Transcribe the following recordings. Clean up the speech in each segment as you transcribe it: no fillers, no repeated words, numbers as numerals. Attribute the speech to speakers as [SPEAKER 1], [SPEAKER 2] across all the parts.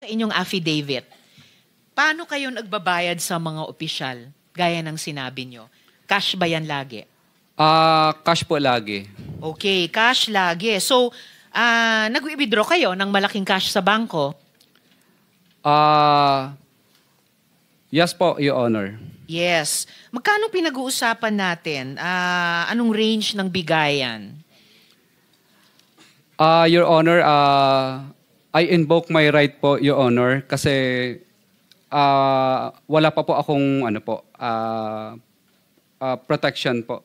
[SPEAKER 1] Sa inyong affidavit, paano kayo nagbabayad sa mga opisyal? Gaya ng sinabi nyo. Cash ba yan lagi?
[SPEAKER 2] Cash po lagi.
[SPEAKER 1] Okay, cash lagi. So, nag-withdraw kayo ng malaking cash sa bangko?
[SPEAKER 2] Yes po, Your Honor.
[SPEAKER 1] Yes. Magkano pinag-uusapan natin? Anong range ng bigayan?
[SPEAKER 2] Your Honor, I invoke my right po, Your Honor, kasi wala pa po akong protection po.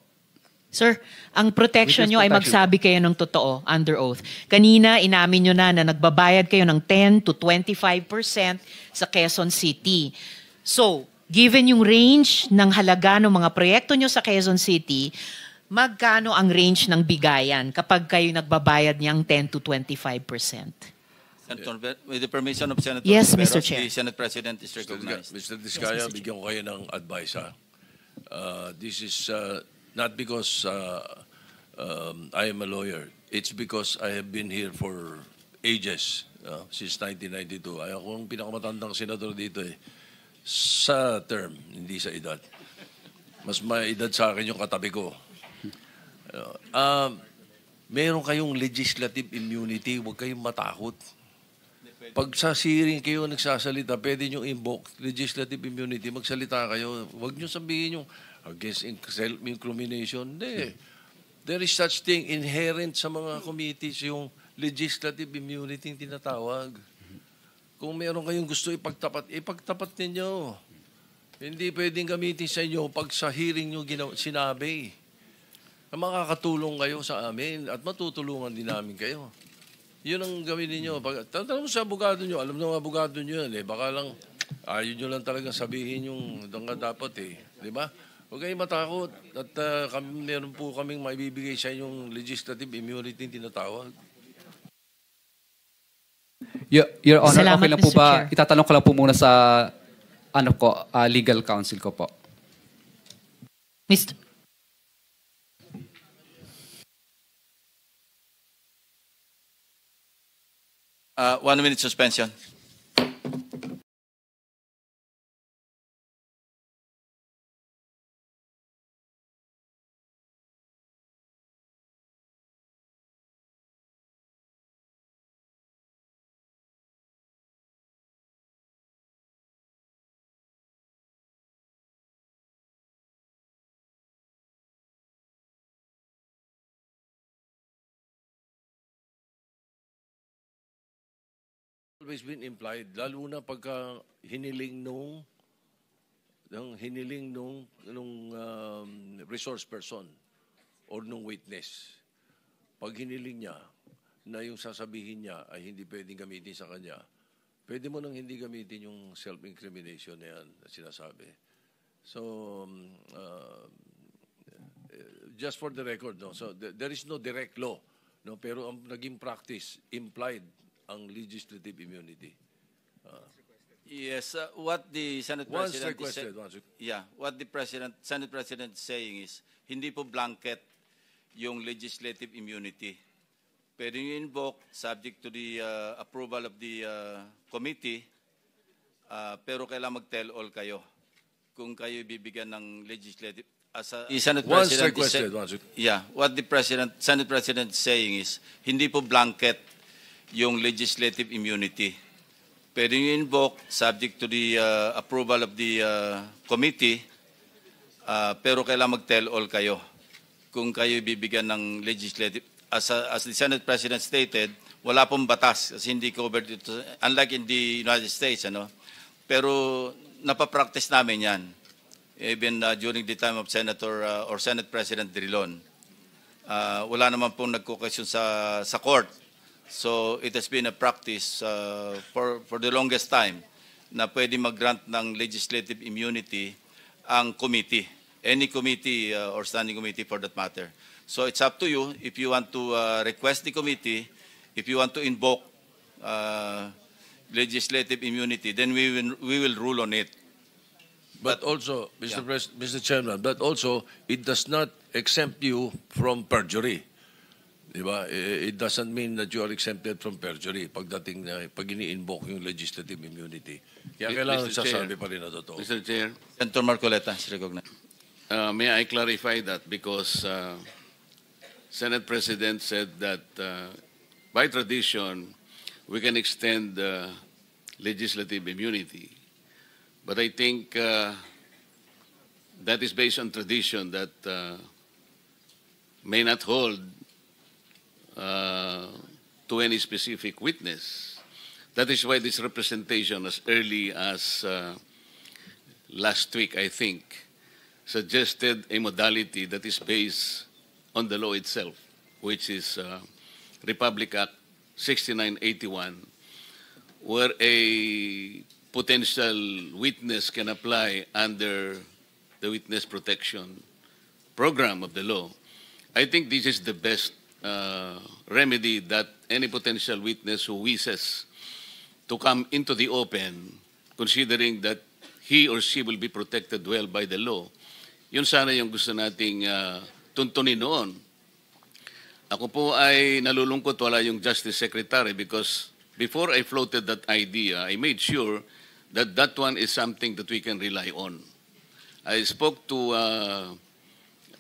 [SPEAKER 1] Sir, ang protection nyo ay magsabi kayo ng totoo, under oath. Kanina, inamin nyo na nagbabayad kayo ng 10 to 25% sa Quezon City. So, given yung range ng halaga ng mga proyekto nyo sa Quezon City, magkano ang range ng bigayan kapag kayo nagbabayad niyang 10 to 25%?
[SPEAKER 3] Senator, with the permission of Senator
[SPEAKER 1] Yes,
[SPEAKER 3] Tiveros,
[SPEAKER 1] Mr. Chair.
[SPEAKER 3] the Senate President is recognized.
[SPEAKER 4] Mr. Diskaya, bigyan ko kayo ng advice. This is not because I am a lawyer. It's because I have been here for ages, since 1992. Ay, ako ang pinakamatandang senador dito sa term, hindi sa edad. Mas may edad sa akin yung katabi ko. Meron kayong legislative immunity, huwag kayong matakot. Pag sa hearing kayo nagsasalita, pwede nyo invoke legislative immunity, magsalita kayo. Huwag nyo sabihin yung against self-incrimination. Hindi. There is such thing inherent sa mga committees, yung legislative immunity yung tinatawag. Kung meron kayong gusto ipagtapat, ipagtapat ninyo. Hindi pwedeng gamitin sa inyo pag sa hearing nyo sinabi. Makakatulong kayo sa amin at matutulungan din namin kayo. Yun ang gawin ninyo. Tanong sa abogado nyo, alam ng abogado nyo yan baka lang, ayaw nyo lang talagang sabihin yung dapat Di ba? Huwag kayong matakot at meron po kaming maibibigay sa inyong legislative immunity tinatawag.
[SPEAKER 2] Your Honor,
[SPEAKER 1] Salamat,
[SPEAKER 2] okay lang po
[SPEAKER 1] Mr.
[SPEAKER 2] ba?
[SPEAKER 1] Chair.
[SPEAKER 2] Itatanong ko lang po muna sa legal counsel ko po.
[SPEAKER 1] Mr.
[SPEAKER 3] 1 minute suspension.
[SPEAKER 4] Always been implied, lalo na pagka hiniling nung resource person or nung witness. Pag hiniling niya na yung sasabihin niya ay hindi pwedeng gamitin sa kanya, pwede mo nang hindi gamitin yung self-incrimination na yan na sinasabi. So, just for the record, so there is no direct law, pero ang naging practice implied ang legislative immunity.
[SPEAKER 3] Yes, what the Senate
[SPEAKER 4] Once
[SPEAKER 3] President
[SPEAKER 4] requested.
[SPEAKER 3] what the Senate President is saying is hindi po blanket yung legislative immunity. Pwede nyo invoke subject to the approval of the committee, pero kailangan mag-tell all kayo kung kayo bibigyan ng legislative. As the Senate
[SPEAKER 4] Once
[SPEAKER 3] President
[SPEAKER 4] requested.
[SPEAKER 3] what the Senate President is saying is hindi po blanket yung legislative immunity. Pwede nyo invoke subject to the approval of the committee, pero kailangan mag-tell all kayo kung kayo bibigyan ng legislative. As the Senate President stated, wala pong batas kasi hindi covered ito, unlike in the United States. Pero napapractice namin yan, even during the time of Senator or Senate President Drilon. Wala naman pong nagko-question sa court. So it has been a practice for the longest time na pwede mag-grant ng legislative immunity ang committee, any committee or standing committee for that matter. So it's up to you if you want to request the committee, if you want to invoke legislative immunity, then we will rule on it.
[SPEAKER 4] But also, Mr. Chairman, but also it does not exempt you from perjury. Di ba? It doesn't mean that you are exempted from perjury pagdating na pag ini-invoke yung legislative immunity. Kaya kailangan
[SPEAKER 5] Mr. Chair.
[SPEAKER 4] sasabi pa rin na totoo.
[SPEAKER 5] Mr. Chair,
[SPEAKER 3] Senator Marcoleta is recognized.
[SPEAKER 5] may I clarify that because Senate President said that by tradition, we can extend legislative immunity. But I think that is based on tradition that may not hold to any specific witness. That is why this representation, as early as last week, I think, suggested a modality that is based on the law itself, which is Republic Act 6981, where a potential witness can apply under the witness protection program of the law. I think this is the best remedy that any potential witness who wishes to come into the open, considering that he or she will be protected well by the law. Yun sana yung gusto nating tuntunin noon. Ako po ay nalulungkot wala yung Justice Secretary because before I floated that idea, I made sure that that one is something that we can rely on. I spoke to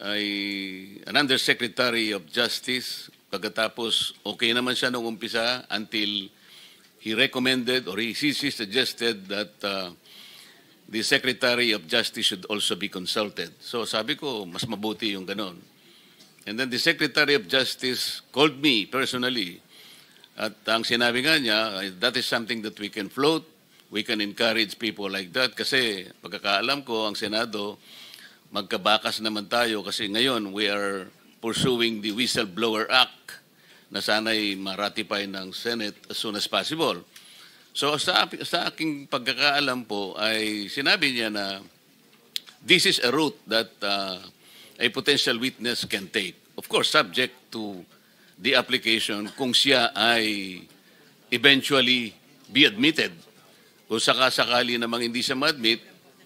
[SPEAKER 5] an Undersecretary of Justice, pagkatapos okay naman siya nung umpisa until he recommended or he suggested that the Secretary of Justice should also be consulted. So sabi ko, mas mabuti yung ganon. And then the Secretary of Justice called me personally. At ang sinabi nga niya, that is something that we can float. We can encourage people like that. Kasi pagkakaalam ko, ang Senado, magkabakas naman tayo. Kasi ngayon, we are pursuing the Whistleblower Act na sana'y ma-ratify ng Senate as soon as possible. So sa aking pagkakaalam po ay sinabi niya na this is a route that a potential witness can take. Of course, subject to the application kung siya ay eventually be admitted. Kung sakasakali namang hindi siya ma-admit,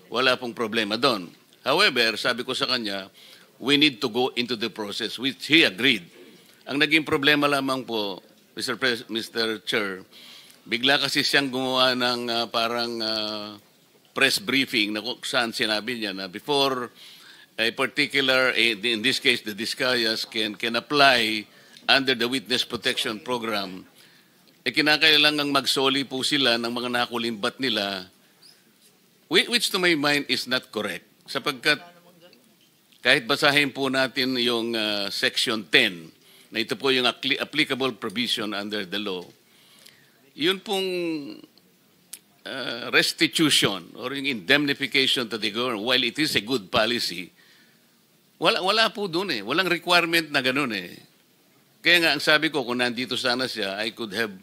[SPEAKER 5] wala pong problema doon. However, sabi ko sa kanya, we need to go into the process, which he agreed. Ang naging problema lamang po, Mr. Chair, bigla kasi siyang gumawa ng parang press briefing na kung saan sinabi niya na before a particular, in this case, the Discayas can apply under the Witness Protection Program, kinakailangang magsoli po sila ng mga nakulimbat nila, which to my mind is not correct. Sapagkat kahit basahin po natin yung Section 10, na ito po yung applicable provision under the law, yun pong restitution or yung indemnification to the government, while it is a good policy, wala po dun eh. Walang requirement na ganun eh. Kaya nga, ang sabi ko, kung nandito sana siya, I could have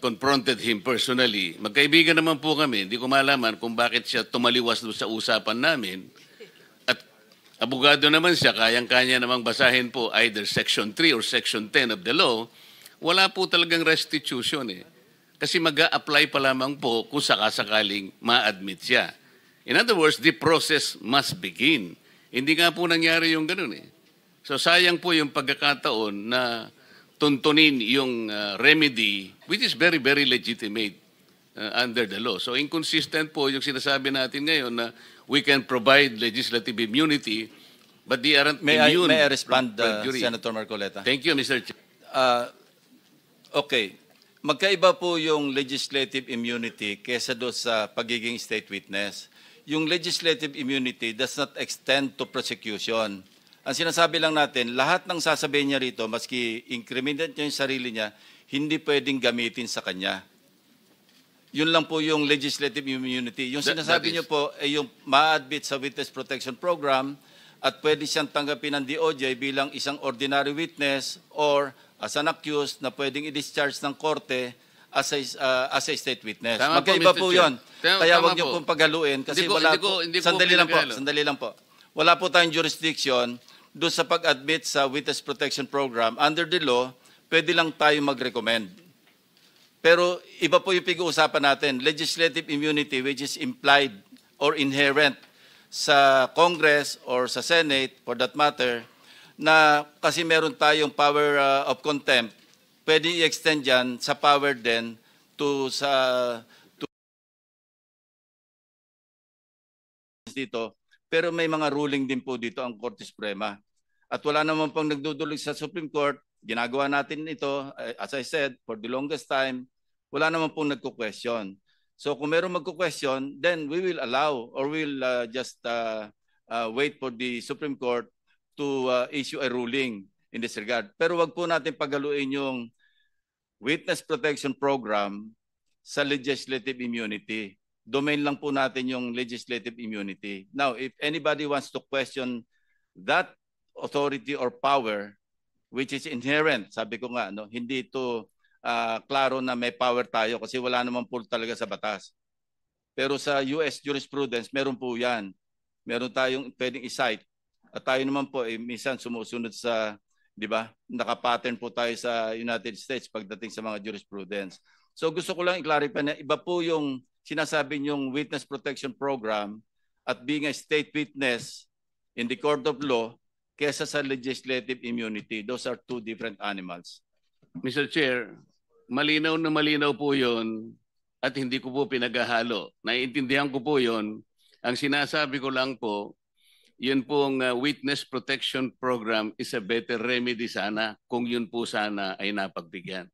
[SPEAKER 5] confronted him personally. Magkaibigan naman po kami. Hindi ko malaman kung bakit siya tumaliwas sa usapan namin. At abogado naman siya, kayang-kanya namang basahin po either Section 3 or Section 10 of the law. Wala po talagang restitution eh. Kasi mag-a-apply pa lamang po kung sakasakaling ma-admit siya. In other words, the process must begin. Hindi nga po nangyari yung ganun eh. So sayang po yung pagkakataon na tuntunin yung remedy, which is very, very legitimate under the law. So inconsistent po yung sinasabi natin ngayon na we can provide legislative immunity, but they aren't immune.
[SPEAKER 3] May I respond,
[SPEAKER 5] from perjury.
[SPEAKER 3] Senator Marcoleta?
[SPEAKER 5] Thank you, Mr. Chair.
[SPEAKER 3] Okay. Magkaiba po yung legislative immunity kesa doon sa pagiging state witness. Yung legislative immunity does not extend to prosecution. Ang sinasabi lang natin, lahat ng sasabihin niya rito, maski incriminate niya yung sarili niya, hindi pwedeng gamitin sa kanya. Yun lang po yung legislative immunity. Yung sinasabi niyo po ay yung ma-admit sa Witness Protection Program at pwede siyang tanggapin ng DOJ bilang isang ordinary witness or as an accused na pwedeng i-discharge ng korte as a state witness.
[SPEAKER 5] Tama
[SPEAKER 3] Magkaiba po yun. Kaya
[SPEAKER 5] Tama
[SPEAKER 3] wag niyo
[SPEAKER 5] po.
[SPEAKER 3] pong paghaluin kasi sandali lang po. Wala po tayong jurisdiction doon sa pag-admit sa Witness Protection Program. Under the law, pwede lang tayo mag-recommend. Pero iba po yung pag-uusapan natin, legislative immunity which is implied or inherent sa Congress or sa Senate, for that matter, na kasi meron tayong power of contempt, pwede i-extend yan sa power din to dito. Pero may mga ruling din po dito ang Korte Suprema. At wala naman pong nagdudulog sa Supreme Court. Ginagawa natin ito, as I said, for the longest time, wala naman pong nagko-question. So kung meron magko-question, then we will allow or we'll just wait for the Supreme Court to issue a ruling in this regard. Pero wag po natin pagaluin yung Witness Protection Program sa legislative immunity. Domain lang po natin yung legislative immunity. Now, if anybody wants to question that authority or power, which is inherent, sabi ko nga, no, hindi ito klaro na may power tayo kasi wala naman po talaga sa batas. Pero sa US jurisprudence, meron po yan. Meron tayong pwedeng i-cite. At tayo naman po, minsan sumusunod sa, di ba, nakapattern po tayo sa United States pagdating sa mga jurisprudence. So gusto ko lang i-clarify na iba po yung sinasabi niyong Witness Protection Program at being a state witness in the court of law kesa sa legislative immunity. Those are two different animals.
[SPEAKER 5] Mr. Chair, malinaw na malinaw po yun at hindi ko po pinaghahalo. Naiintindihan ko po yun. Ang sinasabi ko lang po, yun pong Witness Protection Program is a better remedy sana kung yun po sana ay napagbigyan.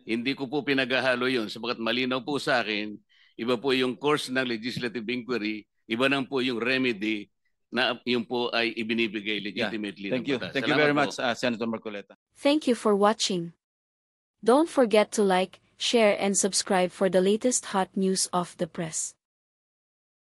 [SPEAKER 5] Hindi ko po pinaghahalo yun sapagat malinaw po sa akin, iba po yung course ng legislative inquiry, iba nang po yung remedy na yun po ay ibinibigay legitimately.
[SPEAKER 3] Thank you.
[SPEAKER 5] ng batas.
[SPEAKER 3] Thank you
[SPEAKER 5] Salamat
[SPEAKER 3] very
[SPEAKER 5] po.
[SPEAKER 3] much, Senator Marcoleta.
[SPEAKER 6] Thank you for watching. Don't forget to like, share and subscribe for the latest hot news of the press.